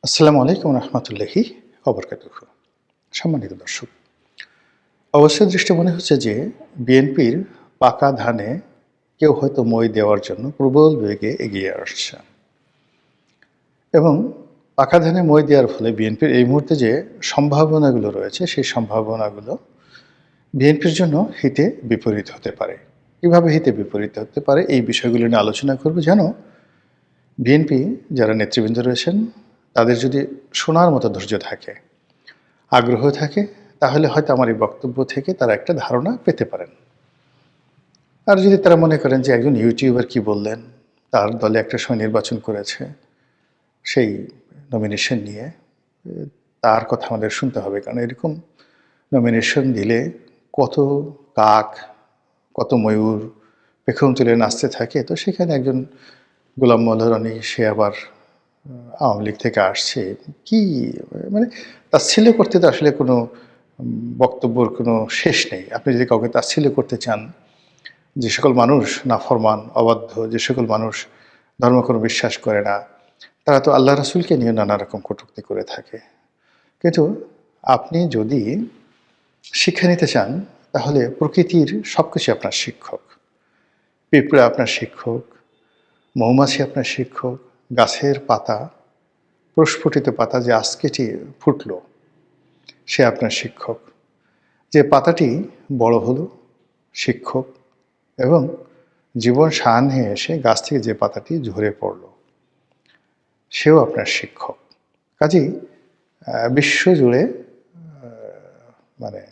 আসসালামু আলাইকুম রহমতুল্লাহি ওবরকাতুহু। সম্মানিত দর্শক, অবশ্যই দৃষ্টি মনে হচ্ছে যে বিএনপির পাকা ধানে কেউ হয়তো মই দেওয়ার জন্য প্রবল বেগে এগিয়ে আসছে এবং পাকা ধানে মই দেওয়ার ফলে বিএনপির এই মুহূর্তে যে সম্ভাবনাগুলো রয়েছে সেই সম্ভাবনাগুলো বিএনপির জন্য হিতে বিপরীত হতে পারে। কীভাবে হিতে বিপরীত হতে পারে এই বিষয়গুলো নিয়ে আলোচনা করব, যেন বিএনপি যারা নেতৃবৃন্দ রয়েছেন তাদের যদি শোনার মতো ধৈর্য থাকে, আগ্রহ থাকে, তাহলে হয়তো আমার এই বক্তব্য থেকে তারা একটা ধারণা পেতে পারেন। আর যদি তারা মনে করেন যে একজন ইউটিউবার কি বললেন, তার দলে একটা সময় নির্বাচন করেছে, সেই নমিনেশন নিয়ে তার কথা আমাদের শুনতে হবে, কারণ এরকম নমিনেশন দিলে কত কাক, কত ময়ূর পেখম তুলে নাচতে থাকে। তো সেখানে একজন গোলাম মোল্লা রনি, সে আবার আওয়ামী লীগ থেকে আসছে, কি মানে তাচ্ছিল্য করতে তো আসলে কোনো বক্তব্যর কোনো শেষ নেই। আপনি যদি কাউকে তাচ্ছিল্য করতে চান, যে সকল মানুষ নাফরমান, অবাধ্য, যে সকল মানুষ ধর্মকর্ম বিশ্বাস করে না, তারা তো আল্লাহ রাসূলকে নিয়ে নানা রকম কটূক্তি করে থাকে। কিন্তু আপনি যদি শিক্ষা নিতে চান, তাহলে প্রকৃতির সব কিছু আপনার শিক্ষক। পিঁপড়া আপনার শিক্ষক, মৌমাছি আপনার শিক্ষক, গাছের পাতা, প্রস্ফুটিত পাতা যে আজকেটি ফুটলো, সে আপনার শিক্ষক। যে পাতাটি বড় হলো, শিক্ষক। এবং জীবন সায়াহ্নে এসে গাছ থেকে যে পাতাটি ঝরে পড়ল, সেও আপনার শিক্ষক। কাজেই বিশ্বজুড়ে মানে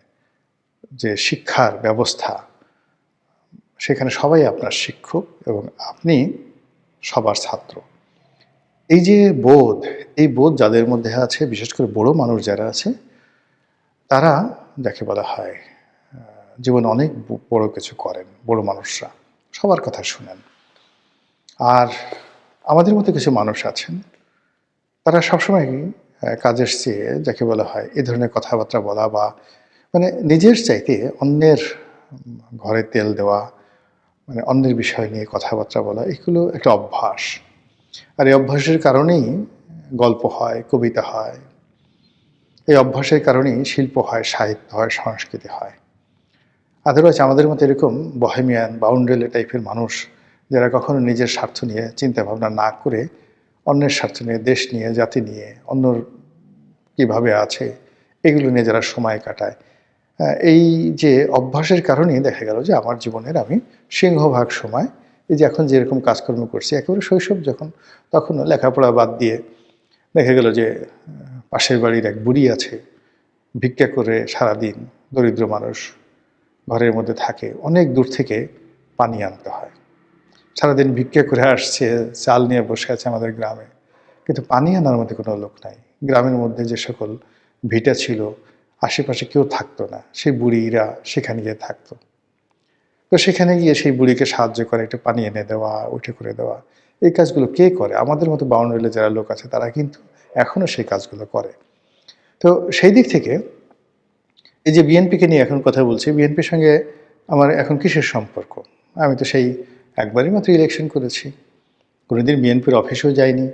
যে শিক্ষার ব্যবস্থা, সেখানে সবাই আপনার শিক্ষক এবং আপনি সবার ছাত্র। এই যে বোধ, এই বোধ যাদের মধ্যে আছে, বিশেষ করে বড় মানুষ যারা আছে, তারা যাকে বলা হয় জীবনে অনেক বড় কিছু করেন। বড় মানুষরা সবার কথা শুনেন। আর আমাদের মধ্যে কিছু মানুষ আছেন, তারা সবসময় কাজের চেয়ে যাকে বলা হয় এ ধরনের কথাবার্তা বলা, বা মানে নিজের চাইতে অন্যের ঘরে তেল দেওয়া, মানে অন্যের বিষয় নিয়ে কথাবার্তা বলা, এগুলো একটা অভ্যাস। আর এই অভ্যাসের কারণেই গল্প হয়, কবিতা হয়। এই অভ্যাসের কারণেই শিল্প হয়, সাহিত্য হয়, সংস্কৃতি হয়। আদারওয়াইজ আমাদের মতো এরকম বহেমিয়ান, বাউন্ডারি টাইপের মানুষ, যারা কখনো নিজের স্বার্থ নিয়ে চিন্তা ভাবনা না করে অন্যের স্বার্থ নিয়ে, দেশ নিয়ে, জাতি নিয়ে, অন্যর কীভাবে আছে এগুলো নিয়ে যারা সময় কাটায়, এই যে অভ্যাসের কারণেই দেখা গেল যে আমার জীবনের আমি সিংহভাগ সময়, এই যে এখন যেরকম কাজকর্ম করছি, একেবারে শৈশব যখন, তখনও লেখাপড়া বাদ দিয়ে দেখা গেল যে পাশের বাড়ির এক বুড়ি আছে, ভিক্ষা করে সারাদিন, দরিদ্র মানুষ, ঘরের মধ্যে থাকে, অনেক দূর থেকে পানি আনতে হয়। সারাদিন ভিক্ষা করে আসছে, চাল নিয়ে বসে আছে আমাদের গ্রামে, কিন্তু পানি আনার মধ্যে কোনো লোক নাই। গ্রামের মধ্যে যে সকল ভিটা ছিল, আশেপাশে কেউ থাকতো না, সেই বুড়িরা সেখানে গিয়ে থাকতো। তো সেখানে গিয়ে সেই বুড়িকে সাহায্য করে, একটু পানি এনে দেওয়া, উঠে করে দেওয়া, এই কাজগুলো কে করে? আমাদের মতো বাউন্ডারিতে যারা লোক আছে তারা কিন্তু এখনও সেই কাজগুলো করে। তো সেই দিক থেকে এই যে বিএনপিকে নিয়ে এখন কথা বলছি, বিএনপির সঙ্গে আমার এখন কিসের সম্পর্ক? আমি তো সেই একবারই মাত্র ইলেকশন করেছি, কোনোদিন বিএনপির অফিসেও যাইনি।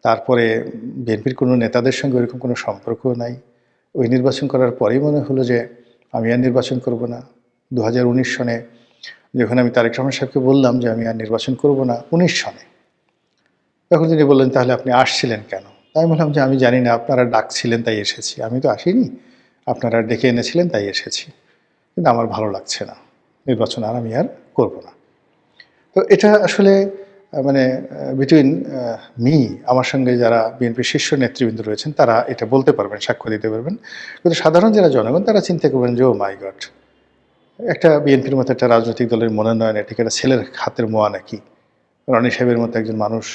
তারপরে বিএনপির কোনো নেতাদের সঙ্গে ওরকম কোনো সম্পর্কও নাই। ওই নির্বাচন করার পরেই মনে হলো যে আমি আর নির্বাচন করব না। 2019 সনে যখন আমি তারেক রহমান সাহেবকে বললাম যে আমি আর নির্বাচন করব না, 19 সনে, তখন তিনি বললেন, তাহলে আপনি আসছিলেন কেন? আমি বললাম যে আমি জানি না, আপনারা ডাকছিলেন তাই এসেছি, আমি তো আসিনি, আপনারা ডেকে এনেছিলেন তাই এসেছি, কিন্তু আমার ভালো লাগছে না, নির্বাচন আর আমি আর করব না। তো এটা আসলে মানে বিটুইন মি, আমার সঙ্গে যারা বিএনপির শীর্ষ নেতৃবৃন্দ রয়েছেন তারা এটা বলতে পারবেন, সাক্ষ্য দিতে পারবেন। কিন্তু সাধারণ যারা জনগণ, তারা চিন্তা করবেন যে ও মাই গড, একটা বিএনপির মতো একটা রাজনৈতিক দলের মনোনয়ন, এটা একটা ছেলের হাতের মোয়া নাকি? রনি সাহেবের মতো একজন মানুষ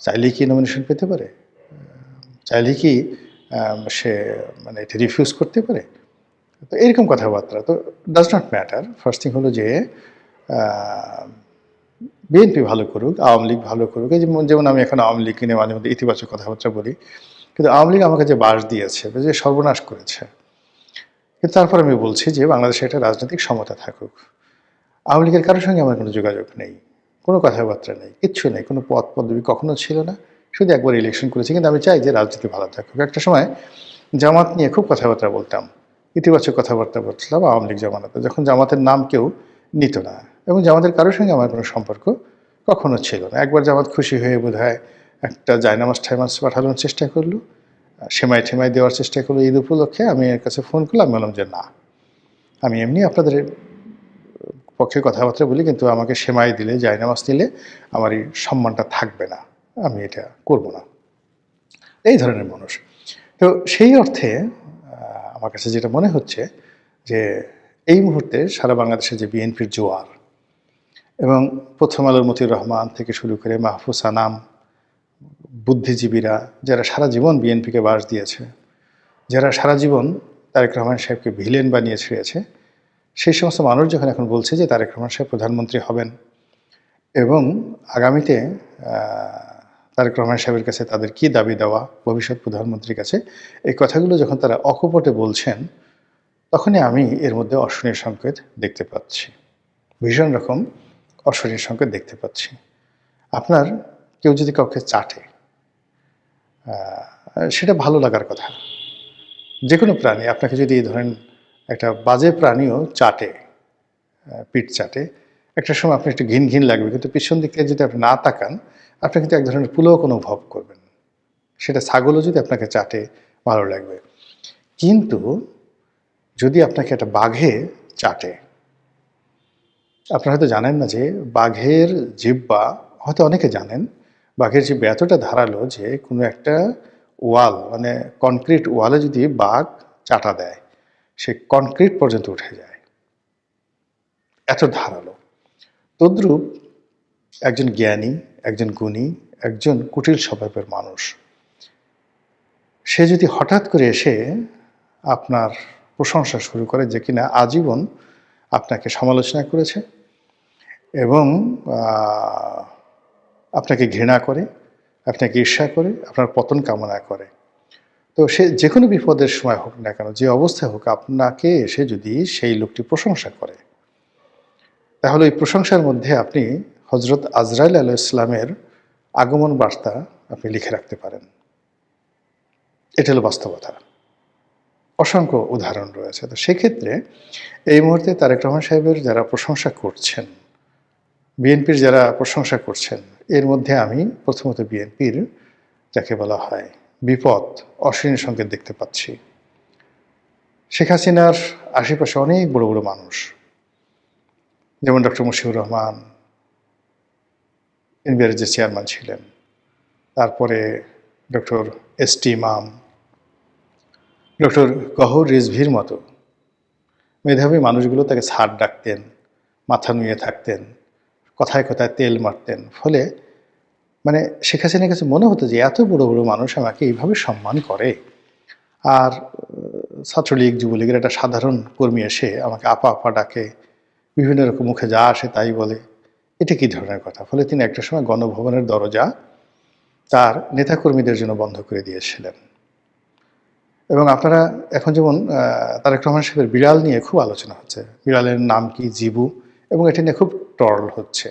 চাইলেই কি নমিনেশন পেতে পারে? চাইলেই কি সে মানে এটা রিফিউজ করতে পারে? তো এরকম কথাবার্তা তো does not matter. First thing হলো যে বিএনপি ভালো করুক, আওয়ামী লীগ ভালো করুক। এই যেমন আমি এখন আওয়ামী লীগকে নিয়ে মাঝে মধ্যে ইতিবাচক কথাবার্তা বলি, কিন্তু আওয়ামী লীগ আমাকে যে বাস দিয়েছে, যে সর্বনাশ করেছে, কিন্তু তারপর আমি বলছি যে বাংলাদেশে একটা রাজনৈতিক সমতা থাকুক। আওয়ামী লীগের কারোর সঙ্গে আমার কোনো যোগাযোগ নেই, কোনো কথাবার্তা নেই, কিচ্ছু নেই, কোনো পদ পদবি কখনো ছিল না, শুধু একবার ইলেকশন করেছি, কিন্তু আমি চাই যে রাজনীতি ভালো থাকুক। একটা সময় জামাত নিয়ে খুব কথাবার্তা বলতাম, ইতিবাচক কথাবার্তা বলছিলাম আওয়ামী লীগ জামানাতে, যখন জামাতের নাম কেউ নিত না, এবং জামাতের কারোর সঙ্গে আমার কোনো সম্পর্ক কখনো ছিল না। একবার জামাত খুশি হয়ে বোধহয় একটা জায়নামাজ ঠাইমাজ পাঠানোর চেষ্টা করলো, সেমাই ঠেমাই দেওয়ার চেষ্টা করলো ঈদ উপলক্ষে। আমি এর কাছে ফোন করলাম, বললাম যে না, আমি এমনি আপনাদের পক্ষে কথাবার্তা বলি, কিন্তু আমাকে সেমাই দিলে, জায়নামাজ দিলে আমার এই সম্মানটা থাকবে না, আমি এটা করব না। এই ধরনের মানুষ। তো সেই অর্থে আমার কাছে যেটা মনে হচ্ছে যে এই মুহূর্তে সারা বাংলাদেশে যে বিএনপির জোয়ার, এবং প্রথম আলোর মতিউর রহমান থেকে শুরু করে মাহফুজ আনাম, বুদ্ধিজীবীরা যারা সারা জীবন বিএনপিকে বাস দিয়েছে, যারা সারা জীবন তারেক রহমান সাহেবকে ভিলেন বানিয়ে ছেড়েছে, সেই সমস্ত মানুষ যখন এখন বলছে যে তারেক রহমান সাহেব প্রধানমন্ত্রী হবেন এবং আগামীতে তারেক রহমান সাহেবের কাছে তাদের কি দাবি দেওয়া ভবিষ্যৎ প্রধানমন্ত্রীর কাছে, এই কথাগুলো যখন তারা অকপটে বলছেন, তখনই আমি এর মধ্যে অশনির সংকেত দেখতে পাচ্ছি, ভীষণ রকম অশনির সংকেত দেখতে পাচ্ছি। আপনার কেউ যদি কাউকে চাটে, সেটা ভালো লাগার কথা। যে কোনো প্রাণী আপনাকে যদি ধরেন একটা বাজে প্রাণীও চাটে, পিঠ চাটে, একটা সময় আপনার একটু ঘিন ঘিন লাগবে, কিন্তু পিছন দিক থেকে যদি আপনি না তাকান, আপনি কিন্তু এক ধরনের পুলক অনুভব করবেন। সেটা ছাগলও যদি আপনাকে চাটে, ভালো লাগবে। কিন্তু যদি আপনাকে একটা বাঘে চাটে, আপনারা হয়তো জানেন না যে বাঘের জিহ্বা, হয়তো অনেকে জানেন, বাঘের জিহ্বা এতটা ধারালো যে কোনো একটা ওয়াল, মানে কনক্রিট ওয়ালে যদি বাঘ চাটা দেয়, সে কনক্রিট পর্যন্ত উঠে যায়, এত ধারালো। তদ্রূপ একজন জ্ঞানী, একজন গুণী, একজন কুটিল স্বভাবের মানুষ, সে যদি হঠাৎ করে এসে আপনার প্রশংসা শুরু করে, যে কিনা আজীবন আপনাকে সমালোচনা করেছে এবং আপনাকে ঘৃণা করে, আপনাকে ঈর্ষা করে, আপনার পতন কামনা করে, তো সে যে কোনো বিপদের সময় হোক না কেন, যে অবস্থায় হোক, আপনাকে এসে যদি সেই লোকটি প্রশংসা করে, তাহলে ওই প্রশংসার মধ্যে আপনি হজরত আজরাইল আলাইহিস ইসলামের আগমন বার্তা আপনি লিখে রাখতে পারেন। এটা হলো বাস্তবতা। অসংখ্য উদাহরণ রয়েছে। তো সেক্ষেত্রে এই মুহূর্তে তারেক রহমান সাহেবের যারা প্রশংসা করছেন, বিএনপির যারা প্রশংসা করছেন, এর মধ্যে আমি প্রথমত বিএনপির যাকে বলা হয় বিপদ, অশ্লীল সংকেত দেখতে পাচ্ছি। শেখ হাসিনার আশেপাশে অনেক বড় বড় মানুষ, যেমন ডক্টর মুশিবুর রহমান এনবিআরের যে চেয়ারম্যান ছিলেন, তারপরে ডক্টর এস.টি. ইমাম, ডক্টর গহর রিজভীর মতো মেধাবী মানুষগুলো তাকে স্যার ডাকতেন, মাথা নুয়ে থাকতেন, কথায় কথায় তেল মারতেন। ফলে মানে শেখ হাসিনার কাছে মনে হতো যে এত বড় বড় মানুষ আমাকে এইভাবে সম্মান করে, আর ছাত্রলীগ যুবলীগের একটা সাধারণ কর্মী এসে আমাকে আপা আপা ডাকে, বিভিন্ন রকম মুখে যা আসে তাই বলে, এটা কী ধরনের কথা। ফলে তিনি একটা সময় গণভবনের দরজা তার নেতাকর্মীদের জন্য বন্ধ করে দিয়েছিলেন। এবং আপনারা এখন যেমন তারেক রহমান সাহেবের বিড়াল নিয়ে খুব আলোচনা হচ্ছে, বিড়ালের নাম কি, জিবু, এবং এটা নিয়ে খুব ট্রল হচ্ছে।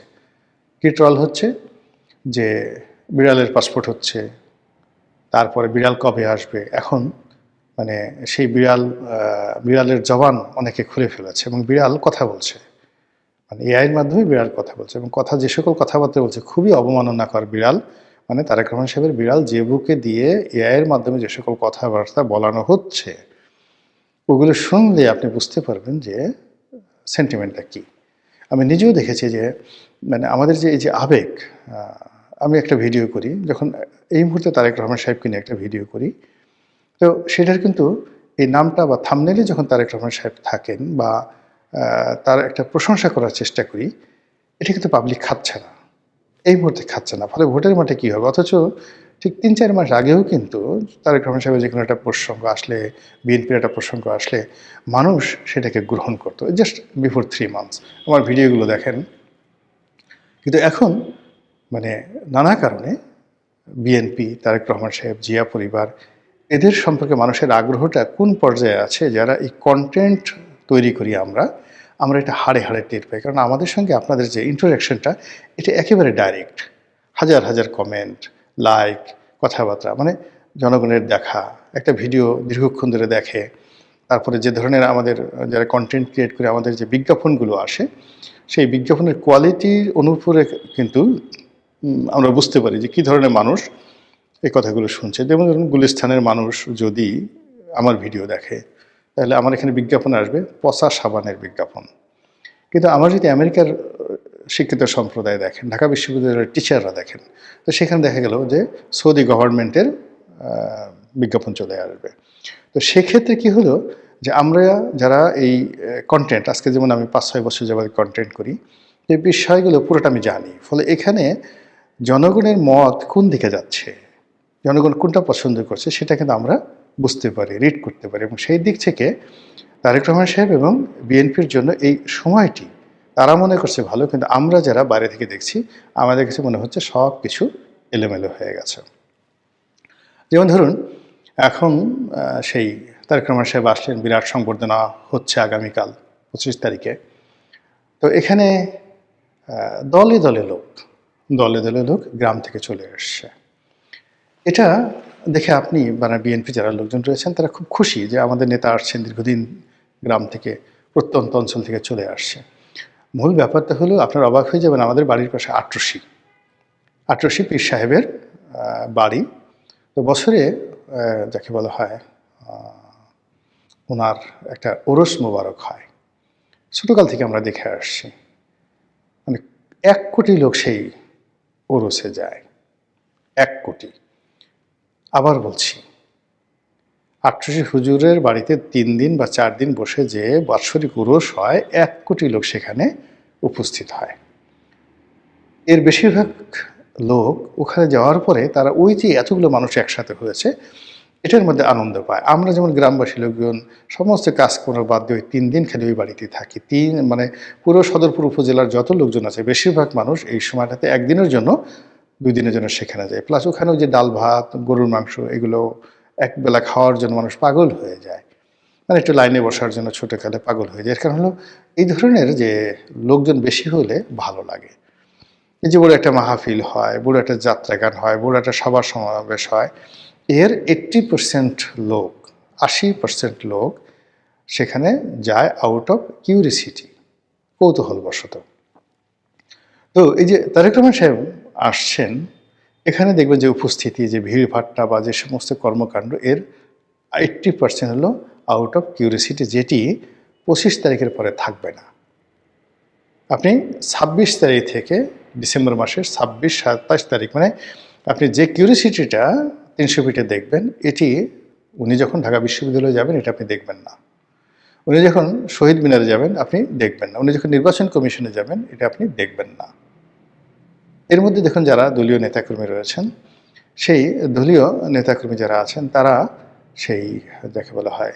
কি ট্রল হচ্ছে? যে বিড়ালের পাসপোর্ট হচ্ছে, তারপরে বিড়াল কবে আসবে। এখন মানে সেই বিড়ালের জবান অনেকে খুলে ফেলেছে এবং বিড়াল কথা বলছে, মানে এআইয়ের মাধ্যমে বিড়াল কথা বলছে, এবং কথা যে সকল কথাবার্তা বলছে খুবই অবমাননাকর। বিড়াল মানে তারেক রহমান সাহেবের বিড়াল জেবুকে দিয়ে এআইয়ের মাধ্যমে যে সকল কথাবার্তা বলানো হচ্ছে, ওগুলো শুনলে আপনি বুঝতে পারবেন যে সেন্টিমেন্টটা কী। আমি নিজেও দেখেছি যে মানে আমাদের যে এই যে আবেগ, আমি একটা ভিডিও করি, যখন এই মুহূর্তে তারেক রহমান সাহেবকে নিয়ে একটা ভিডিও করি, তো সেটার কিন্তু এই নামটা বা থাম্বনেইলে যখন তারেক রহমান সাহেব থাকেন বা তার একটা প্রশংসা করার চেষ্টা করি, এটা কিন্তু পাবলিক খাচ্ছে না, এই মুহূর্তে খাচ্ছে না। ফলে ভোটের মাঠে কী হবে? অথচ ঠিক ৩-৪ মাস আগেও কিন্তু তারেক রহমান সাহেবের যে কোনো একটা প্রসঙ্গ আসলে, বিএনপির একটা প্রসঙ্গ আসলে, মানুষ সেটাকে গ্রহণ করতো, জাস্ট বিফোর 3 মান্থস। আমার ভিডিওগুলো দেখেন। কিন্তু এখন মানে নানা কারণে বিএনপি, তারেক রহমান সাহেব, জিয়া পরিবার, এদের সম্পর্কে মানুষের আগ্রহটা কোন পর্যায়ে আছে, যারা এই কন্টেন্ট তৈরি করি আমরা এটা হাড়ে হাড়ে টের পাই। কারণ আমাদের সঙ্গে আপনাদের যে ইন্টারাকশনটা, এটা একেবারে ডাইরেক্ট। হাজার হাজার কমেন্ট, লাইক, কথাবার্তা, মানে জনগণের দেখা, একটা ভিডিও দীর্ঘক্ষণ ধরে দেখে, তারপরে যে ধরনের আমাদের যারা কন্টেন্ট ক্রিয়েট করে আমাদের যে বিজ্ঞাপনগুলো আসে, সেই বিজ্ঞাপনের কোয়ালিটির অনুপুরে কিন্তু আমরা বুঝতে পারি যে কী ধরনের মানুষ এই কথাগুলো শুনছে। যেমন ধরুন, গুলিস্তানের মানুষ যদি আমার ভিডিও দেখে, তাহলে আমার এখানে বিজ্ঞাপন আসবে পচা সাবানের বিজ্ঞাপন। কিন্তু আমার যদি আমেরিকার শিক্ষিত সম্প্রদায় দেখেন, ঢাকা বিশ্ববিদ্যালয়ের টিচাররা দেখেন, তো সেখানে দেখা গেল যে সৌদি গভর্নমেন্টের বিজ্ঞাপন চলে আসবে। তো সেক্ষেত্রে কি হলো যে আমরা যারা এই কন্টেন্ট, আজকে যেমন আমি 5-6 বছর যাবত কন্টেন্ট করি, এই বিষয়গুলো পুরোটা আমি জানি। ফলে এখানে জনগণের মত কোন দিকে যাচ্ছে, জনগণ কোনটা পছন্দ করছে, সেটা কিন্তু আমরা বুঝতে পারি, রিড করতে পারি। এবং সেই দিক থেকে তারেক রহমান সাহেব এবং বিএনপির জন্য এই সময়টি তারা মনে করছে ভালো, কিন্তু আমরা যারা বাইরে থেকে দেখছি আমাদের কাছে মনে হচ্ছে সব কিছু এলোমেলো হয়ে গেছে। যেমন ধরুন, এখন সেই তারেক রহমান সাহেব আসলেন, বিরাট সংবর্ধনা হচ্ছে আগামীকাল 25 তারিখে। তো এখানে দলে দলে লোক গ্রাম থেকে চলে এসছে। এটা দেখে আপনি মানে বিএনপি যারা লোকজন রয়েছেন তারা খুব খুশি যে আমাদের নেতা আসছেন, দীর্ঘদিন গ্রাম থেকে, প্রত্যন্ত অঞ্চল থেকে চলে আসছে। মূল ব্যাপারটা হলো, আপনার অবাক হয়ে যাবেন, আমাদের বাড়ির পাশে আটরশি পীর সাহেবের বাড়ি। তো বছরে যাকে বলা হয় ওনার একটা ওরস মোবারক হয়, ছোটোকাল থেকে আমরা দেখে আসছি। মানে 1 কোটি লোক সেই ওরসে যায়, 1 কোটি। আবার বলছি, আটরশি হুজুরের বাড়িতে 3 দিন বা 4 দিন বসে যে বাৎসরিক উরস হয়, 1 কোটি লোক সেখানে উপস্থিত হয়। এর বেশিরভাগ লোক ওখানে যাওয়ার পরে তারা ওই যে এতগুলো মানুষ একসাথে হয়েছে এটার মধ্যে আনন্দ পায়। আমরা যেমন গ্রামবাসী লোকজন সমস্ত কাজকর্ম বাদ দিয়ে 3 দিন খালি ওই বাড়িতে থাকি। মানে পুরো সদরপুর উপজেলার যত লোকজন আছে বেশিরভাগ মানুষ এই সময়টাতে 1 দিনের জন্য 2 দিনের জন্য সেখানে যায়। প্লাস ওখানেও যে ডাল ভাত, গরুর মাংস, এগুলো একবেলা খাওয়ার জন্য মানুষ পাগল হয়ে যায়। মানে একটু লাইনে বসার জন্য ছোটোকালে পাগল হয়ে যায়। এর কারণ হলো এই ধরনের যে লোকজন বেশি হলে ভালো লাগে। এই যে বড় একটা মাহফিল হয়, বড় একটা যাত্রা গান হয়, বড় একটা সভা সমাবেশ হয়, এর 80% লোক, 80% লোক সেখানে যায় আউট অফ কিউরিসিটি, কৌতূহলবশত। তো এই যে তারেক রহমান সাহেব আসছেন, এখানে দেখবেন যে উপস্থিতি, যে ভিড়ভাট্টা বা যে সমস্ত কর্মকাণ্ড, এর 80% হলো আউট অফ কিউরিসিটি, যেটি 25 তারিখের পরে থাকবে না। আপনি 26 তারিখ থেকে ডিসেম্বর মাসের 26-27 তারিখ, মানে আপনি যে কিউরিসিটিটা 300 ফিটে দেখবেন, এটি উনি যখন ঢাকা বিশ্ববিদ্যালয়ে যাবেন এটা আপনি দেখবেন না। উনি যখন শহীদ মিনারে যাবেন আপনি দেখবেন না। উনি যখন নির্বাচন কমিশনে যাবেন এটা আপনি দেখবেন না। এর মধ্যে দেখুন, যারা দলীয় নেতাকর্মী রয়েছেন, সেই দলীয় নেতাকর্মী যারা আছেন তারা সেই যাকে বলা হয়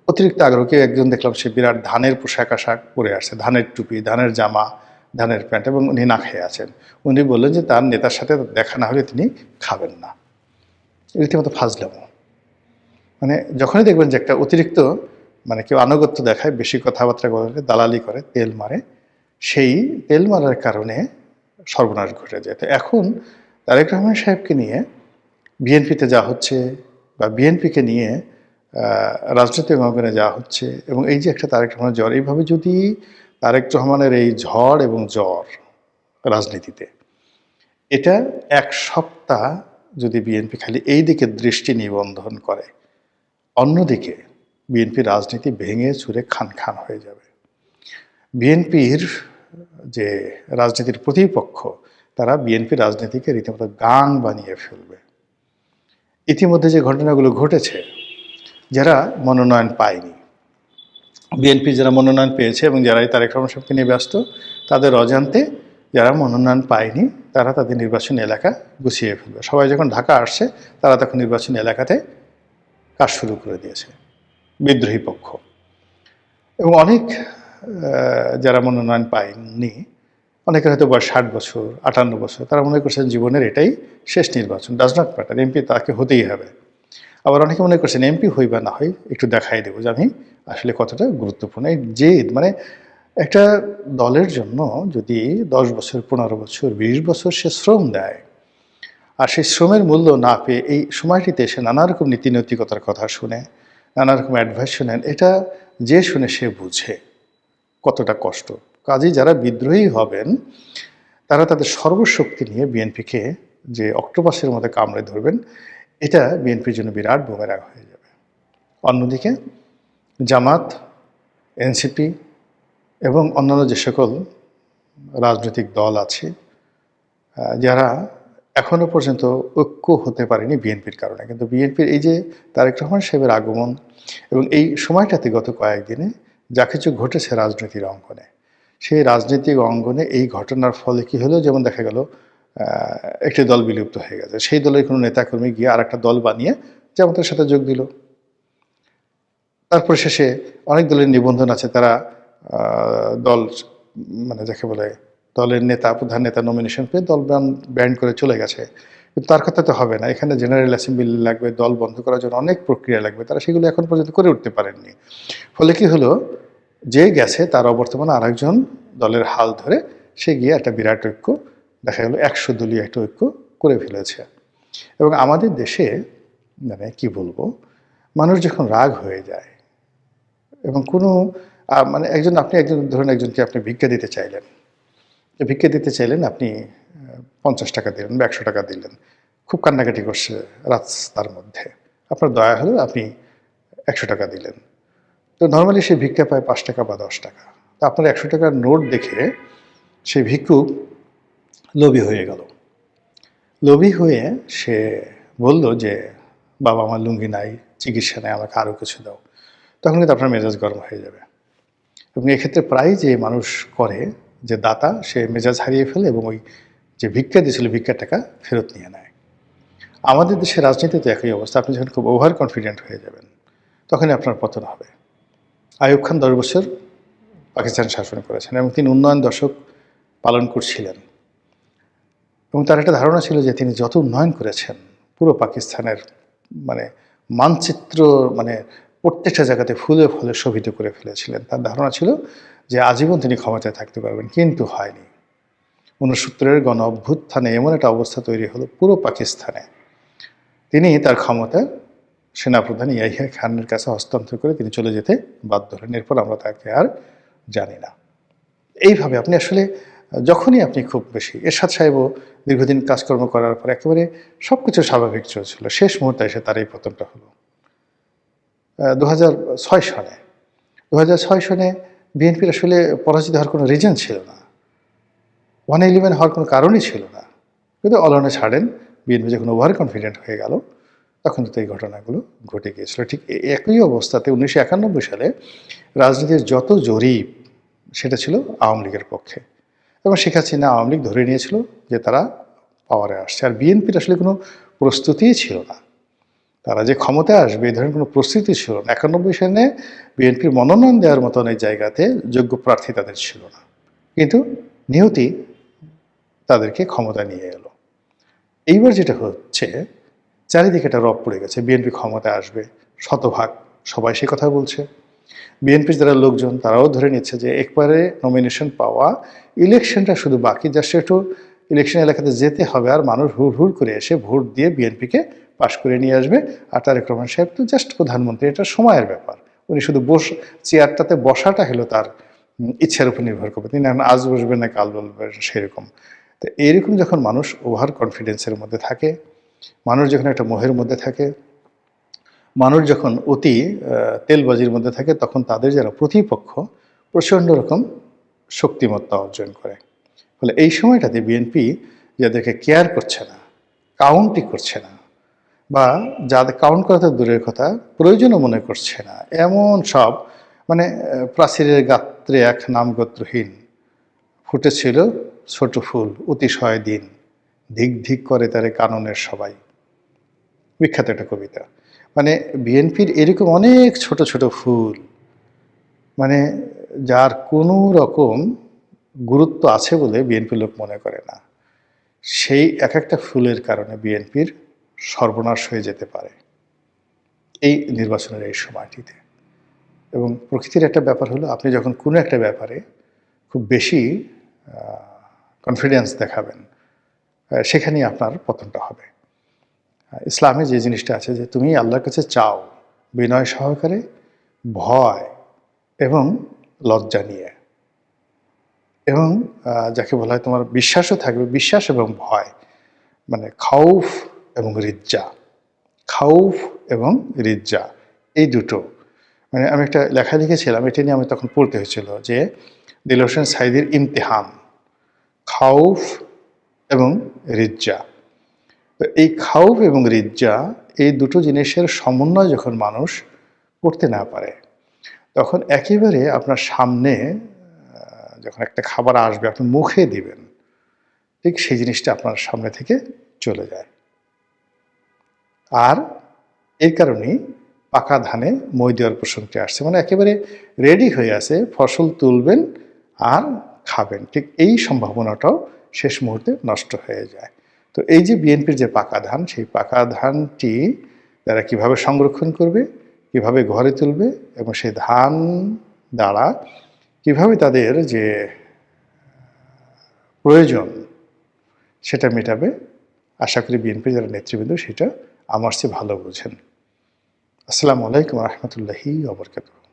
অতিরিক্ত আগ্রহকে, একজন দেখলাম সে বিরাট ধানের পোশাক আশাক পরে আসছে, ধানের টুপি, ধানের জামা, ধানের প্যান্ট, এবং উনি না খেয়ে আছেন। উনি বললেন যে তার নেতার সাথে দেখা না হলে তিনি খাবেন না। রীতিমতো ফাজলামো। মানে যখনই দেখবেন যে একটা অতিরিক্ত, মানে কেউ আনুগত্য দেখায়, বেশি কথাবার্তা বলে, দালালি করে, তেল মারে, সেই তেল মারার কারণে সর্বনাশ ঘটে যায়। তো এখন তারেক রহমান সাহেবকে নিয়ে বিএনপিতে যা হচ্ছে, বা বিএনপিকে নিয়ে রাজনৈতিক অঙ্গনে যা হচ্ছে, এবং এই যে একটা তারেক রহমানের জ্বর, এইভাবে যদি তারেক রহমানের এই ঝড় এবং জ্বর রাজনীতিতে, এটা 1 সপ্তাহ যদি বিএনপি খালি এই দিকে দৃষ্টি নিবন্ধন করে, অন্যদিকে বিএনপি রাজনীতি ভেঙে চুরে খান খান হয়ে যাবে। বিএনপির যে রাজনীতির প্রতিপক্ষ, তারা বিএনপি রাজনীতিকে রীতিমতো গাং বানিয়ে ফেলবে। ইতিমধ্যে যে ঘটনাগুলো ঘটেছে, যারা মনোনয়ন পায়নি, বিএনপি যারা মনোনয়ন পেয়েছে এবং যারা এই তারেক রহমান সাহেবকে নিয়ে ব্যস্ত, তাদের অজান্তে যারা মনোনয়ন পায়নি তারা তাদের নির্বাচনী এলাকা গুছিয়ে ফেলবে। সবাই যখন ঢাকা আসছে তারা তখন নির্বাচনী এলাকাতে কাজ শুরু করে দিয়েছে বিদ্রোহী পক্ষ। এবং অনেক যারা মনোনয়ন পায়নি, অনেকের হয়তো বয়স 60 বছর, 58 বছর, তারা মনে করছেন জীবনের এটাই শেষ নির্বাচন, ডাজ নট ম্যাটার, এমপি তাকে হতেই হবে। আবার অনেকে মনে করছেন এমপি হই বা না হই একটু দেখাই দেবো যে আমি আসলে কতটা গুরুত্বপূর্ণ। এই জেদ, মানে একটা দলের জন্য যদি 10 বছর, 15 বছর, 20 বছর সে শ্রম দেয়, আর সেই শ্রমের মূল্য না পেয়ে এই সময়টিতে এসে নানা রকম নীতি নৈতিকতার কথা শুনে, নানা রকম অ্যাডভাইস শুনেন, এটা যে শুনে সে বুঝে কতটা কষ্ট। কাজেই যারা বিদ্রোহী হবেন তারা তাদের সর্বশক্তি নিয়ে বিএনপিকে যে অক্টোপাসের মধ্যে কামড়ে ধরবেন, এটা বিএনপির জন্য বিরাট বুমেরাং হয়ে যাবে। অন্যদিকে জামাত, এনসিপি এবং অন্যান্য যে সকল রাজনৈতিক দল আছে যারা এখনো পর্যন্ত ঐক্য হতে পারেনি বিএনপির কারণে, কিন্তু বিএনপির এই যে তারেক রহমান সাহেবের আগমন এবং এই সময়টাতে গত কয়েকদিনে যা কিছু ঘটেছে রাজনীতির অঙ্গনে, সেই রাজনৈতিক অঙ্গনে এই ঘটনার ফলে কি হলো, যেমন দেখা গেল একটি দল বিলুপ্ত হয়ে গেছে, সেই দলের কোনো নেতাকর্মী গিয়ে আর একটা দল বানিয়ে জামাতের সাথে যোগ দিল। তারপরে শেষে অনেক দলের নিবন্ধন আছে, তারা দল মানে যাকে বলে দলের নেতা, প্রধান নেতা নমিনেশন পেয়ে দল ব্যান্ড করে চলে গেছে। কিন্তু তার কথা তো হবে না, এখানে জেনারেল অ্যাসেম্বলি লাগবে, দল বন্ধ করার জন্য অনেক প্রক্রিয়া লাগবে, তারা সেগুলো এখন পর্যন্ত করে উঠতে পারেননি। ফলে কি হলো, যে গেছে তার অবর্তমানে আরেকজন দলের হাল ধরে সে গিয়ে একটা বিরাট ঐক্য, দেখা গেল 100 দলীয় একটা ঐক্য করে ফেলেছে। এবং আমাদের দেশে মানে কি বলবো, মানুষ যখন রাগ হয়ে যায় এবং কোনো মানে আপনি একজন ধরুন একজনকে আপনি ভিক্ষা দিতে চাইলেন, আপনি 50 টাকা দিলেন বা 100 টাকা দিলেন, খুব কান্নাকাটি করছে রাস্তার মধ্যে, আপনার দয়া হলো আপনি 100 টাকা দিলেন। তো নর্মালি সে ভিক্ষা পায় 5 টাকা বা 10 টাকা। তো আপনার 100 টাকার নোট দেখে সেই ভিক্ষুক লোভী হয়ে গেল। লোভী হয়ে সে বলল যে, বাবা আমার লুঙ্গি নাই, চিকিৎসা নেই, আমাকে আরও কিছু দাও। তখন কিন্তু আপনার মেজাজ গরম হয়ে যাবে। এবং এক্ষেত্রে প্রায় যে মানুষ করে, যে দাতা, সে মেজাজ হারিয়ে ফেলে এবং ওই যে ভিক্ষা দিয়েছিল ভিক্ষার টাকা ফেরত নিয়ে নেয়। আমাদের দেশের রাজনীতিতে একই অবস্থা। আপনি যখন খুব ওভার কনফিডেন্ট হয়ে যাবেন তখনই আপনার পতন হবে। আইয়ুব খান 10 বছর পাকিস্তান শাসন করেছেন এবং তিনি উন্নয়ন দশক পালন করছিলেন এবং তার একটা ধারণা ছিল যে তিনি যত উন্নয়ন করেছেন পুরো পাকিস্তানের মানে মানচিত্র মানে প্রত্যেকটা জায়গাতে ফুলে ফলে শোভিত করে ফেলেছিলেন। তার ধারণা ছিল যে আজীবন তিনি ক্ষমতায় থাকতে পারবেন, কিন্তু হয়নি। 69-এর গণ অভ্যুত্থানে এমন একটা অবস্থা তৈরি হলো পুরো পাকিস্তানে, তিনি তার ক্ষমতা সেনাপ্রধান ইয়াহিয়া খানের কাছে হস্তান্তর করে তিনি চলে যেতে বাধ্য হলেন। এরপর আমরা তাকে আর জানি না। এইভাবে আপনি আসলে যখনই আপনি খুব বেশি, এরশাদ সাহেবও দীর্ঘদিন কাজকর্ম করার পর একেবারে সব কিছু স্বাভাবিক চলছিল, শেষ মুহূর্তে এসে তার এই পতনটা হলো 2006 সনে। 2006 সনে বিএনপির আসলে পরাজিত হওয়ার কোনো রিজন ছিল না, 111 হওয়ার কোনো কারণই ছিল না, কিন্তু অলনে ছাড়েন বিএনপি যখন ওভার কনফিডেন্ট হয়ে গেল তখন তো এই ঘটনাগুলো ঘটে গিয়েছিল। ঠিক একই অবস্থাতে 1991 সালে রাজনীতির যত জরিপ সেটা ছিল আওয়ামী লীগের পক্ষে এবং শেখ হাসিনা আওয়ামী লীগ ধরে নিয়েছিল যে তারা পাওয়ারে আসছে, আর বিএনপির আসলে কোনো প্রস্তুতিই ছিল না, তারা যে ক্ষমতায় আসবে এই ধরনের কোনো প্রস্তুতি ছিল না। 91 সালে বিএনপির মনোনয়ন দেওয়ার মতো অনেক জায়গাতে যোগ্য প্রার্থী তাদের ছিল না, কিন্তু নিয়তি তাদেরকে ক্ষমতা নিয়ে এলো। এইবার যেটা হচ্ছে, চারিদিকে একটা রব পড়ে গেছে, বিএনপি ক্ষমতায় আসবে শতভাগ, সবাই সে কথা বলছে। বিএনপির যারা লোকজন তারাও ধরে নিচ্ছে যে একবারে নমিনেশন পাওয়া, ইলেকশনটা শুধু বাকি, জাস্ট একটু ইলেকশন এলাকাতে যেতে হবে আর মানুষ হুড় হুড় করে এসে ভোট দিয়ে বিএনপিকে পাশ করে নিয়ে আসবে। আর তারেক রহমান সাহেব তো জাস্ট প্রধানমন্ত্রী, এটা সময়ের ব্যাপার, উনি শুধু চেয়ারটাতে বসাটা হলো তার ইচ্ছার উপর নির্ভর করবে, তিনি আজ বসবেন না কাল বলবেন সেরকম। তো এইরকম যখন মানুষ ওভার কনফিডেন্সের মধ্যে থাকে, মানুষ যখন একটা মোহের মধ্যে থাকে, মানুষ যখন অতি তেলবাজির মধ্যে থাকে, তখন তাদের যারা প্রতিপক্ষ প্রচণ্ড রকম শক্তিমত্তা অর্জন করে। ফলে এই সময়টাতে বিএনপি যাদেরকে কেয়ার করছে না, কাউন্টই করছে না, বা যাদের কাউন্ট করা তো দূরের কথা প্রয়োজনও মনে করছে না, এমন সব মানে প্রাচীরের গাত্রে এক নামগোত্রহীন ফুটেছিল ছোট ফুল অতিশয় দিন, ধিক ধিক করে তারে কাননের সবাই, বিখ্যাত একটা কবিতা। মানে বিএনপির এরকম অনেক ছোট ছোট ফুল, মানে যার কোনো রকম গুরুত্ব আছে বলে বিএনপির লোক মনে করে না, সেই এক একটা ফুলের কারণে বিএনপির সর্বনাশ হয়ে যেতে পারে এই নির্বাচনের এই সময়টিতে। এবং প্রকৃতির একটা ব্যাপার হলো, আপনি যখন কোনো একটা ব্যাপারে খুব বেশি কনফিডেন্স দেখাবেন, সেখানেই আপনার পতনটা হবে। ইসলামে যে জিনিসটা আছে যে তুমি আল্লাহর কাছে চাও বিনয় সহকারে, ভয় এবং লজ্জা নিয়ে, এবং যাকে বলা হয় তোমার বিশ্বাসও থাকবে, বিশ্বাস এবং ভয়, মানে খাউফ এবং রিজ্জা। খাউফ এবং রিজ্জা এই দুটো, মানে আমি একটা লেখা লিখেছিলাম, এটা নিয়ে আমি তখন পড়তে হয়েছিল যে দিলওয়ার হোসেন সাঈদীর ইমতিহান, খাউফ এবং রিজ্জা। তো এই খাউফ এবং রিজ্জা এই দুটো জিনিসের সমন্বয় যখন মানুষ করতে না পারে, তখন একেবারে আপনার সামনে যখন একটা খাবার আসবে আপনি মুখে দিবেন, ঠিক সেই জিনিসটা আপনার সামনে থেকে চলে যায়। আর এর কারণেই পাকা ধানে মই দেওয়ার প্রসঙ্গটি আসছে, মানে একেবারে রেডি হয়ে আছে, ফসল তুলবেন আর খাবেন, ঠিক এই সম্ভাবনাটাও শেষ মুহূর্তে নষ্ট হয়ে যায়। তো এই যে বিএনপির যে পাকা ধান, সেই পাকা ধানটি তারা কিভাবে সংরক্ষণ করবে, কিভাবে ঘরে তুলবে, এবং সেই ধান দ্বারা কিভাবে তাদের যে প্রয়োজন সেটা মেটাবে, আশা করি বিএনপি যারা নেতৃবৃন্দ সেটা আমার চেয়ে ভালো বোঝেন। আসসালামু আলাইকুম রহমতুল্লাহি ওয়া বারাকাতুহু।